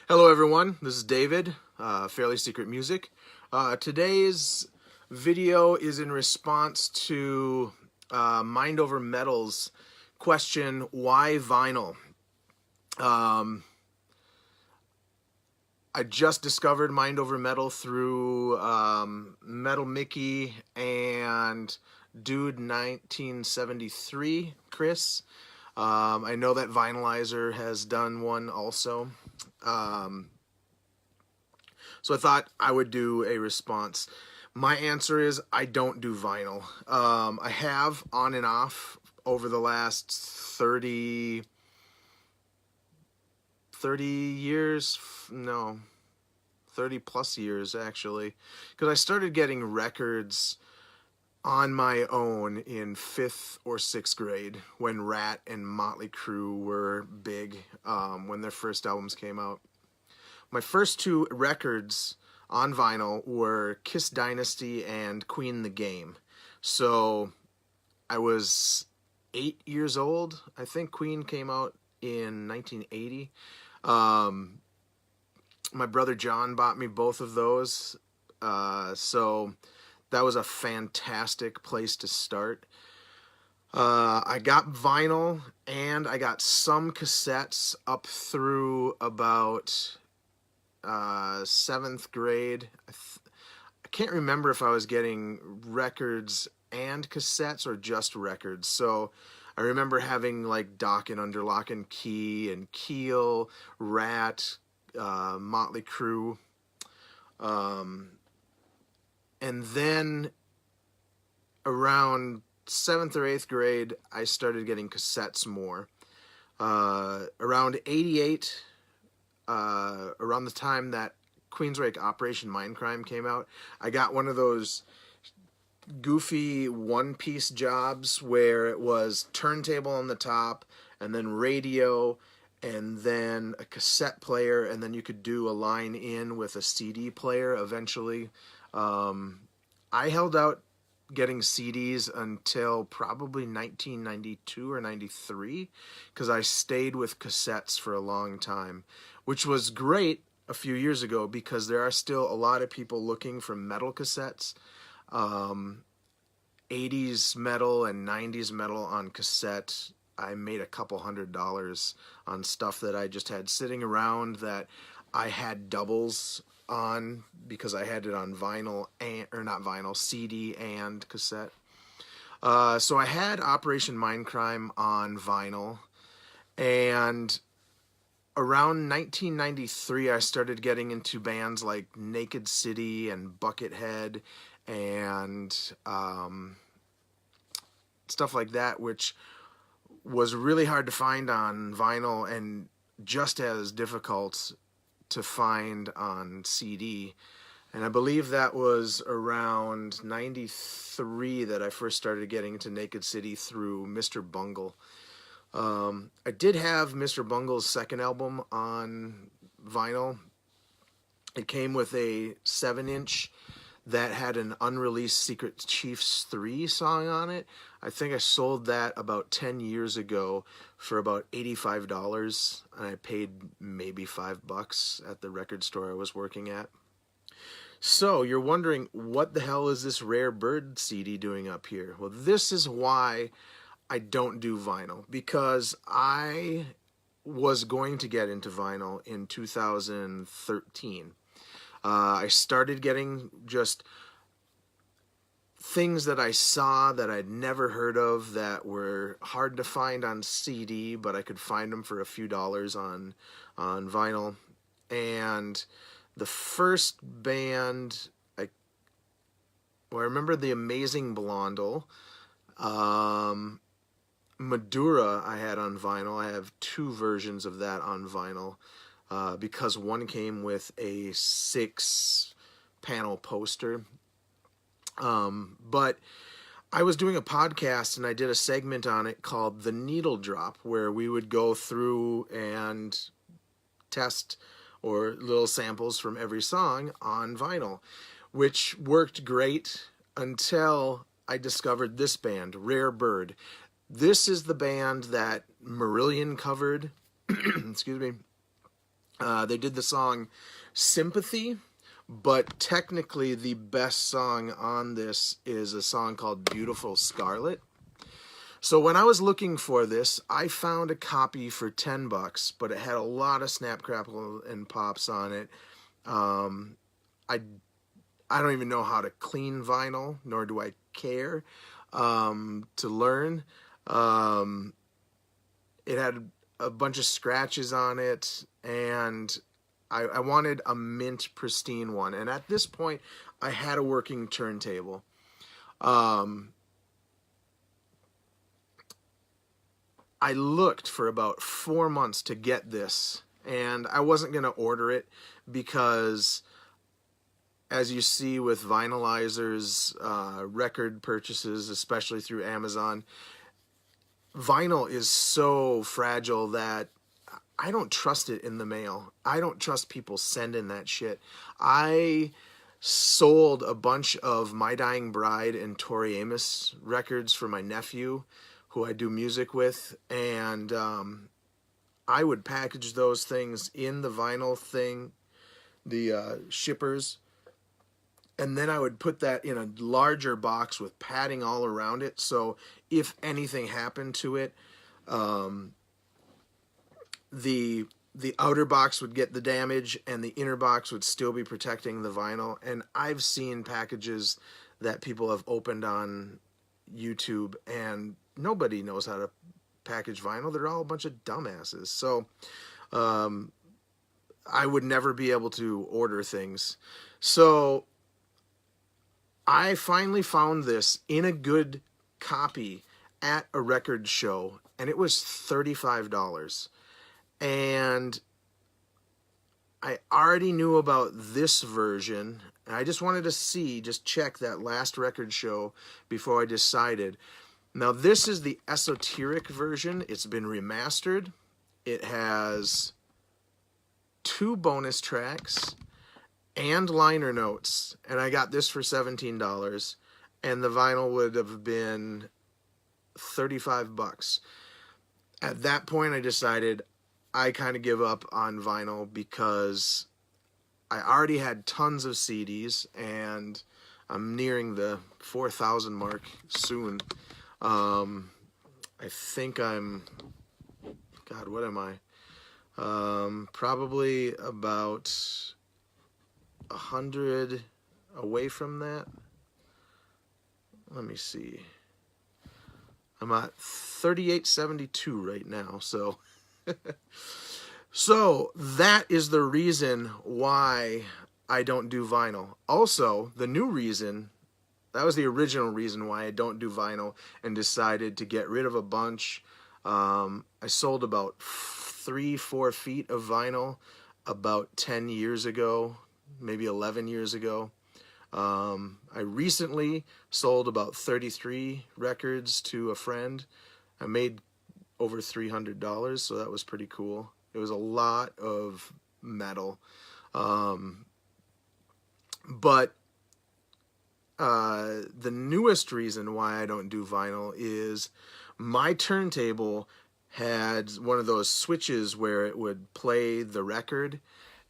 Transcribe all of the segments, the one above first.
Hello everyone, this is David, Fairly Secret Music. Today's video is in response to Mind Over Metal's question, why vinyl? I just discovered Mind Over Metal through Metal Mickey and Dude 1973, Chris. I know that Vinylizer has done one also. So I thought I would do a response. My answer is I don't do vinyl. I have on and off over the last 30 years, no, 30 plus years actually, because I started getting records on my own in 5th or 6th grade when Rat and Motley Crue were big, when their first albums came out. My first two records on vinyl were Kiss Dynasty and Queen the Game. So I was 8 years old. I think Queen came out in 1980. My brother John bought me both of those. So that was a fantastic place to start. I got vinyl and I got some cassettes up through about 7th grade. I can't remember if I was getting records and cassettes or just records. So I remember having like Doc and Under Lock and Key and Keel, Rat, Motley Crue. And then around 7th or 8th grade, I started getting cassettes more. Around 88, around the time that Queensryche Operation Mindcrime came out, I got one of those goofy one-piece jobs where it was turntable on the top and then radio and then a cassette player, and then you could do a line in with a CD player eventually. I held out getting CDs until probably 1992 or 93 because I stayed with cassettes for a long time, which was great a few years ago because there are still a lot of people looking for metal cassettes. 80s metal and 90s metal on cassette. I made a couple $100 on stuff that I just had sitting around that I had doubles on because I had it on vinyl or not vinyl, CD and cassette. So I had Operation Mindcrime on vinyl, and around 1993 I started getting into bands like Naked City and Buckethead and stuff like that, which was really hard to find on vinyl and just as difficult to find on CD. And I believe that was around 93 that I first started getting into Naked City through Mr. Bungle. I did have Mr. Bungle's second album on vinyl. It came with a 7-inch that had an unreleased Secret Chiefs 3 song on it. I think I sold that about 10 years ago for about $85, and I paid maybe $5 at the record store I was working at. So you're wondering, what the hell is this Rare Bird CD doing up here? Well, this is why I don't do vinyl, because I was going to get into vinyl in 2013. I started getting just things that I saw that I'd never heard of that were hard to find on CD, but I could find them for a few dollars on vinyl. And the first band, I remember the Amazing Blondel. Madura I had on vinyl. I have 2 versions of that on vinyl. Because one came with a 6-panel poster. But I was doing a podcast and I did a segment on it called The Needle Drop, where we would go through and test or little samples from every song on vinyl, which worked great until I discovered this band, Rare Bird. This is the band that Marillion covered. Excuse me. They did the song Sympathy, but technically the best song on this is a song called Beautiful Scarlet. So when I was looking for this, I found a copy for $10, but it had a lot of snap, crackle, and pops on it. I don't even know how to clean vinyl, nor do I care to learn. It had a bunch of scratches on it, and I wanted a mint pristine one. And at this point, I had a working turntable. I looked for about 4 months to get this, and I wasn't going to order it because, as you see with vinylizers, record purchases, especially through Amazon, vinyl is so fragile that I don't trust it in the mail. I don't trust people sending that shit. I sold a bunch of My Dying Bride and Tori Amos records for my nephew, who I do music with, and I would package those things in the vinyl thing, the shippers, and then I would put that in a larger box with padding all around it, so if anything happened to it, the outer box would get the damage and the inner box would still be protecting the vinyl. And I've seen packages that people have opened on YouTube, and nobody knows how to package vinyl. They're all a bunch of dumbasses. So I would never be able to order things. So I finally found this in a good copy at a record show, and it was $35. And I already knew about this version, and I just wanted to just check that last record show before I decided. Now, this is the esoteric version. It's been remastered. It has 2 bonus tracks and liner notes, and I got this for $17, and the vinyl would have been $35. At that point, I decided I kind of give up on vinyl because I already had tons of CDs, and I'm nearing the 4,000 mark soon. I think I'm, God, what am I? Probably about 100 away from that. Let me see. I'm at 3872 right now, so so that is the reason why I don't do vinyl. Also, the new reason, that was the original reason why I don't do vinyl and decided to get rid of a bunch. I sold about 3-4 feet of vinyl about 10 years ago, maybe 11 years ago. I recently sold about 33 records to a friend. I made over $300, so that was pretty cool. It was a lot of metal. But the newest reason why I don't do vinyl is my turntable had one of those switches where it would play the record.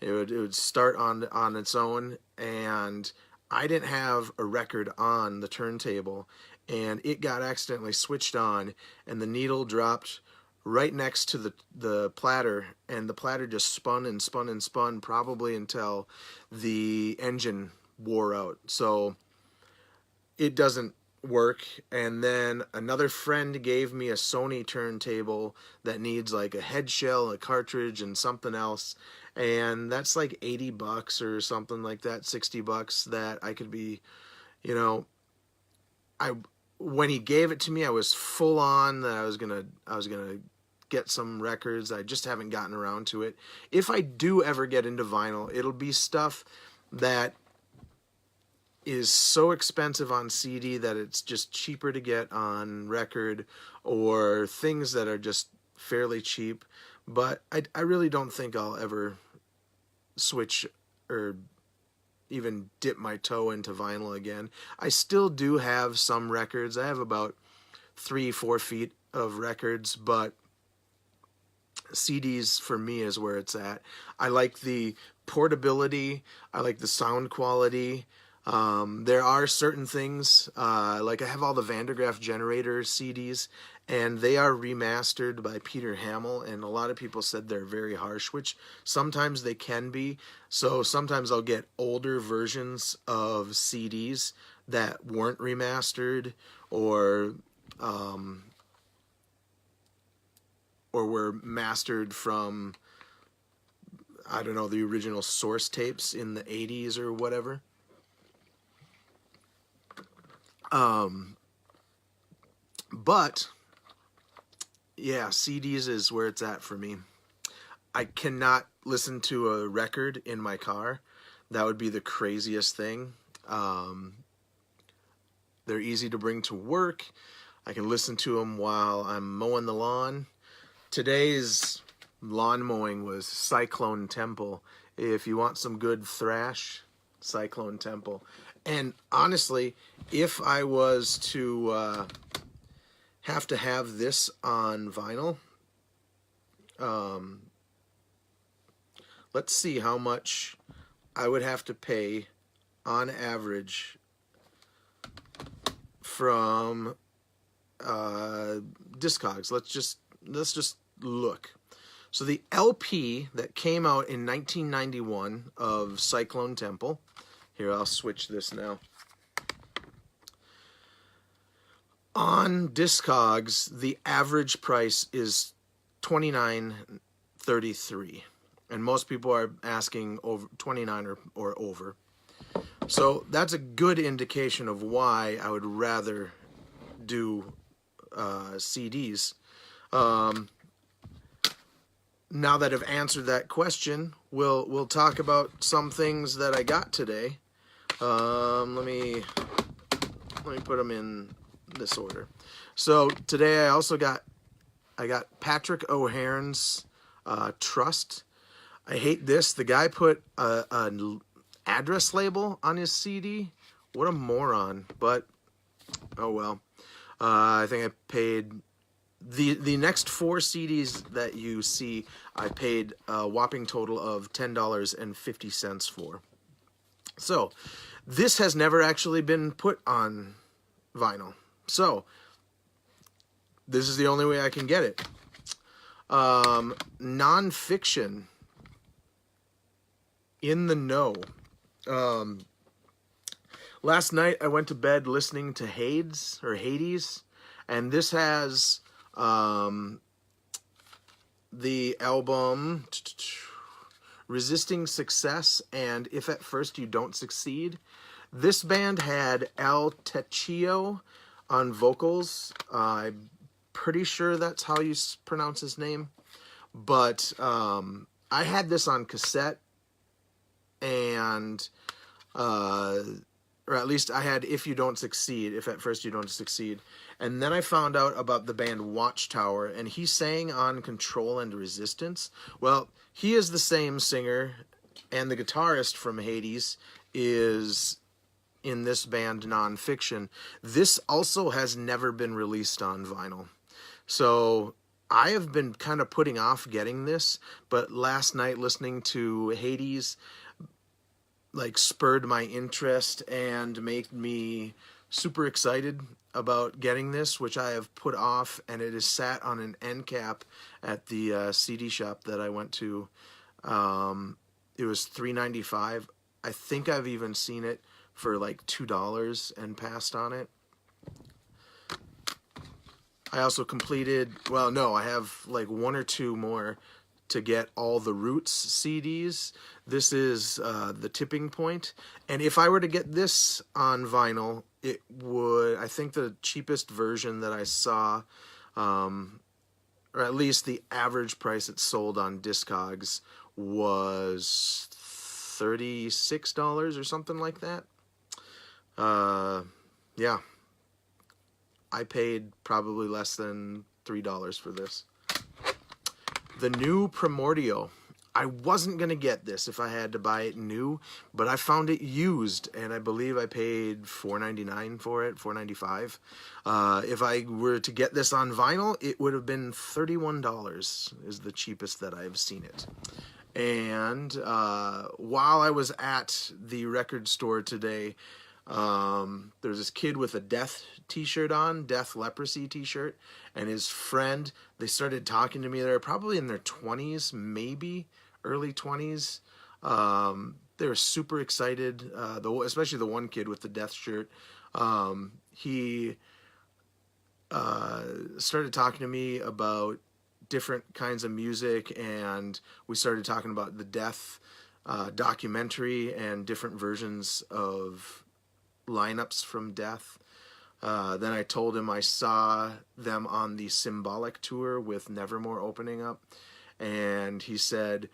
It would start on its own, and I didn't have a record on the turntable, and it got accidentally switched on, and the needle dropped right next to the platter, and the platter just spun and spun and spun, probably until the engine wore out. So it doesn't work. And then another friend gave me a Sony turntable that needs like a head shell, a cartridge, and something else, and that's like $80 or something like that, $60 that I could be, you know, when he gave it to me, I was full on that I was gonna get some records. I just haven't gotten around to it. If I do ever get into vinyl, it'll be stuff that is so expensive on CD that it's just cheaper to get on record, or things that are just fairly cheap. But I really don't think I'll ever switch or even dip my toe into vinyl again. I still do have some records. I have about 3-4 feet of records, but CDs for me is where it's at. I like the portability. I like the sound quality. There are certain things, like I have all the Vandergraaf Generator CDs, and they are remastered by Peter Hamill, and a lot of people said they're very harsh, which sometimes they can be. So sometimes I'll get older versions of CDs that weren't remastered or were mastered from, I don't know, the original source tapes in the 80s or whatever. But yeah, CDs is where it's at for me. I cannot listen to a record in my car. That would be the craziest thing. They're easy to bring to work. I can listen to them while I'm mowing the lawn. Today's lawn mowing was Cyclone Temple. If you want some good thrash, Cyclone Temple. And honestly, if I was to have to have this on vinyl, let's see how much I would have to pay on average from Discogs. Let's just look. So the LP that came out in 1991 of Cyclone Temple. Here, I'll switch this now. On Discogs, the average price is $29.33, and most people are asking over $29 or over. So that's a good indication of why I would rather do CDs. Now that I've answered that question, we'll talk about some things that I got today. Let me put them in this order. So today I got Patrick O'Hearn's Trust. I hate this. The guy put an address label on his CD. What a moron. But oh well. I think I paid the next 4 CDs that you see, I paid a whopping total of $10.50 for. So this has never actually been put on vinyl. So this is the only way I can get it. Nonfiction. In the know. Last night I went to bed listening to Hades, and this has the album Resisting Success and If at First You Don't Succeed. This band had Al Tecchio on vocals. I'm pretty sure that's how you pronounce his name. But I had this on cassette, and or at least I had If You Don't Succeed, If at First You Don't Succeed. And then I found out about the band Watchtower, and he sang on Control and Resistance. Well, he is the same singer, and the guitarist from Hades is in this band Nonfiction. This also has never been released on vinyl. So I have been kind of putting off getting this, but last night listening to Hades like spurred my interest and made me super excited about getting this, which I have put off, and it is sat on an end cap at the CD shop that I went to. It was $3.95. I think I've even seen it for like $2 and passed on it. I also completed, well, no, I have like 1 or 2 more to get all the Roots CDs. This is The Tipping Point. And if I were to get this on vinyl, it would, I think the cheapest version that I saw, or at least the average price it sold on Discogs, was $36 or something like that. Yeah. I paid probably less than $3 for this. The new Primordial. I wasn't going to get this if I had to buy it new, but I found it used, and I believe I paid $4.99 for it, $4.95. If I were to get this on vinyl, it would have been $31 is the cheapest that I've seen it. And while I was at the record store today, there's this kid with a Death t-shirt on, Death Leprosy t-shirt, and his friend, they started talking to me. They're probably in their 20s, maybe early 20s. They were super excited, especially the one kid with the Death shirt. He started talking to me about different kinds of music, and we started talking about the Death documentary and different versions of lineups from Death. Then I told him I saw them on the Symbolic tour with Nevermore opening up, and he said,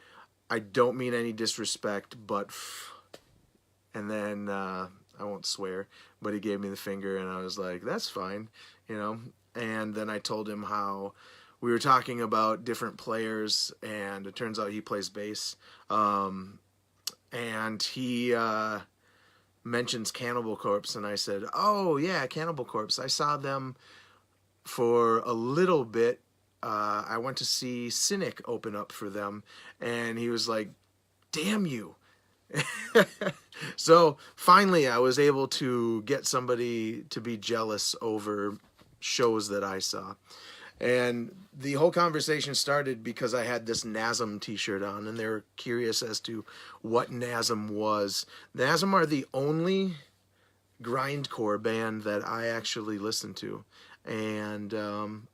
"I don't mean any disrespect, but and then I won't swear, but he gave me the finger, and I was like, that's fine, you know. And then I told him how we were talking about different players, and it turns out he plays bass, and he mentions Cannibal Corpse, and I said, oh yeah, Cannibal Corpse, I saw them for a little bit. I went to see Cynic open up for them, and he was like, damn you. So finally I was able to get somebody to be jealous over shows that I saw. And the whole conversation started because I had this NASM t-shirt on, and they were curious as to what NASM was. NASM are the only grindcore band that I actually listen to. And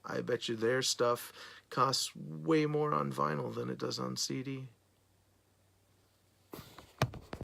I bet you their stuff costs way more on vinyl than it does on CD.